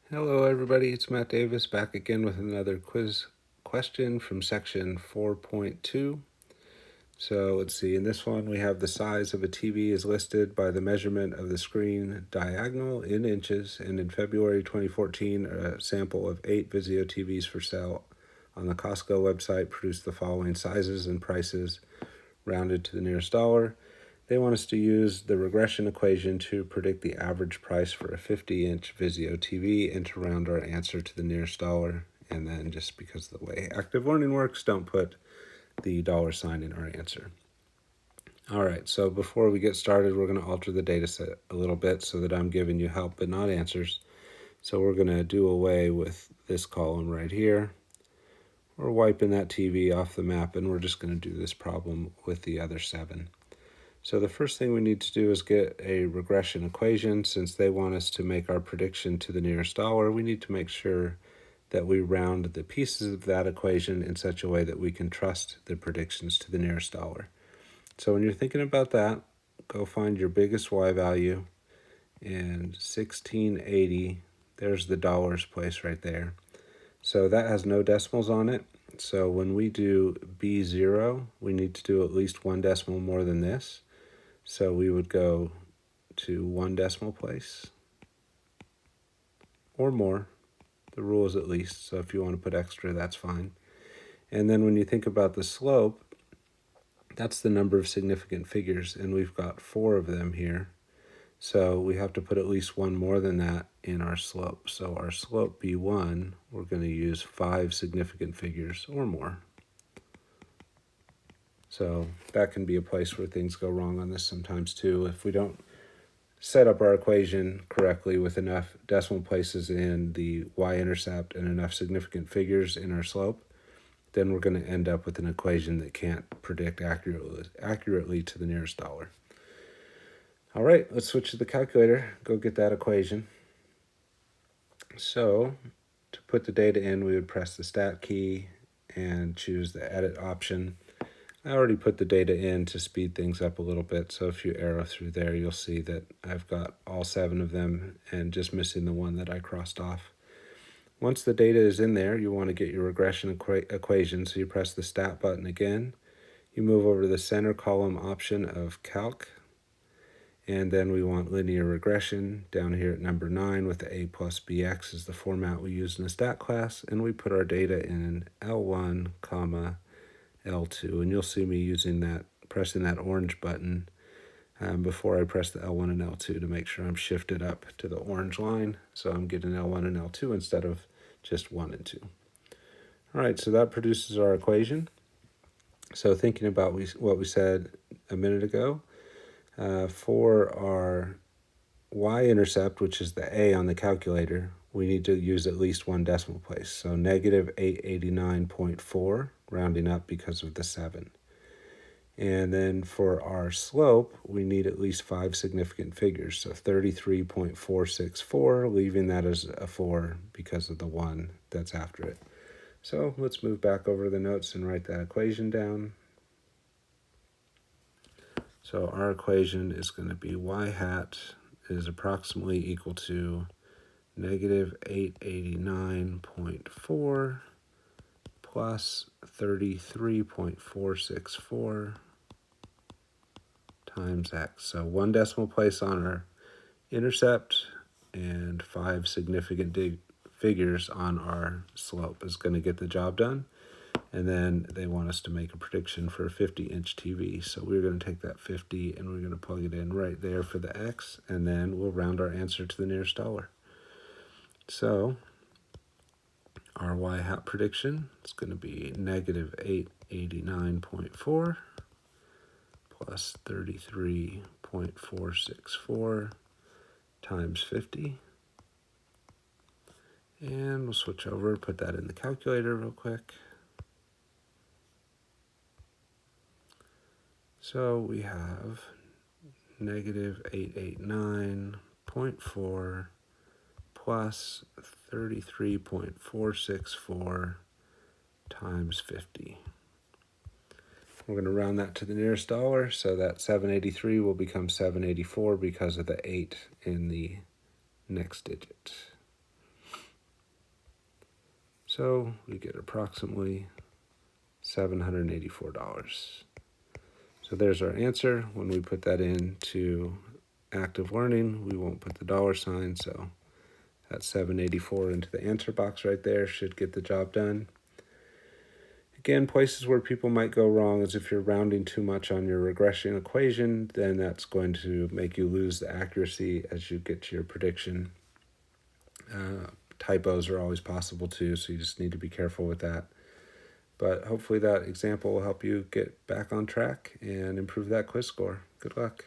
Hello everybody, it's Matt Davis back again with another quiz question from section 4.2. So let's see, in this one we have the size of a TV is listed by the measurement of the screen diagonal in inches, and in February 2014 a sample of 8 Vizio TVs for sale on the Costco website produced the following sizes and prices rounded to the nearest dollar. They want us to use the regression equation to predict the average price for a 50-inch Vizio TV and to round our answer to the nearest dollar. And then, just because of the way active learning works, don't put the dollar sign in our answer. All right, so before we get started, we're going to alter the data set a little bit so that I'm giving you help but not answers. So we're going to do away with this column right here. We're wiping that TV off the map, and we're just going to do this problem with the other 7. So the first thing we need to do is get a regression equation. Since they want us to make our prediction to the nearest dollar, we need to make sure that we round the pieces of that equation in such a way that we can trust the predictions to the nearest dollar. So when you're thinking about that, go find your biggest y value, and 1680, there's the dollars place right there. So that has no decimals on it. So when we do B0, we need to do at least 1 decimal more than this. So we would go to 1 decimal place or more. The rule is at least, so if you want to put extra, that's fine. And then when you think about the slope, that's the number of significant figures, and we've got 4 of them here. So we have to put at least 1 more than that in our slope. So our slope B1, we're going to use 5 significant figures or more. So that can be a place where things go wrong on this sometimes too. If we don't set up our equation correctly with enough decimal places in the y-intercept and enough significant figures in our slope, then we're going to end up with an equation that can't predict accurately to the nearest dollar. All right, let's switch to the calculator, go get that equation. So to put the data in, we would press the stat key and choose the edit option. I already put the data in to speed things up a little bit, so if you arrow through there, you'll see that I've got all 7 of them and just missing the one that I crossed off. Once the data is in there, you want to get your regression equation, so you press the stat button again. You move over to the center column option of calc, and then we want linear regression down here at number 9 with the a plus bx is the format we use in the stat class, and we put our data in L1, comma, L2, and you'll see me pressing that orange button before I press the L1 and L2 to make sure I'm shifted up to the orange line. So I'm getting L1 and L2 instead of just 1 and 2. All right, so that produces our equation. So thinking about what we said a minute ago, for our y-intercept, which is the a on the calculator, we need to use at least 1 decimal place. So negative 889.4, rounding up because of the 7. And then for our slope, we need at least 5 significant figures. So 33.464, leaving that as a 4 because of the 1 that's after it. So let's move back over the notes and write that equation down. So our equation is going to be y hat is approximately equal to negative 889.4 plus 33.464 times x. So 1 decimal place on our intercept and 5 significant figures on our slope is going to get the job done. And then they want us to make a prediction for a 50-inch TV. So we're going to take that 50 and we're going to plug it in right there for the x, and then we'll round our answer to the nearest dollar. So our y hat prediction is going to be negative 889.4 plus 33.464 times 50. And we'll switch over, put that in the calculator real quick. So we have negative 889.4 plus 33.464 times 50. We're going to round that to the nearest dollar, so that 783 will become 784 because of the 8 in the next digit. So we get approximately $784. So there's our answer. When we put that into active learning, we won't put the dollar sign, so that 784 into the answer box right there should get the job done. Again, places where people might go wrong is if you're rounding too much on your regression equation, then that's going to make you lose the accuracy as you get to your prediction. Typos are always possible too, so you just need to be careful with that. But hopefully that example will help you get back on track and improve that quiz score. Good luck.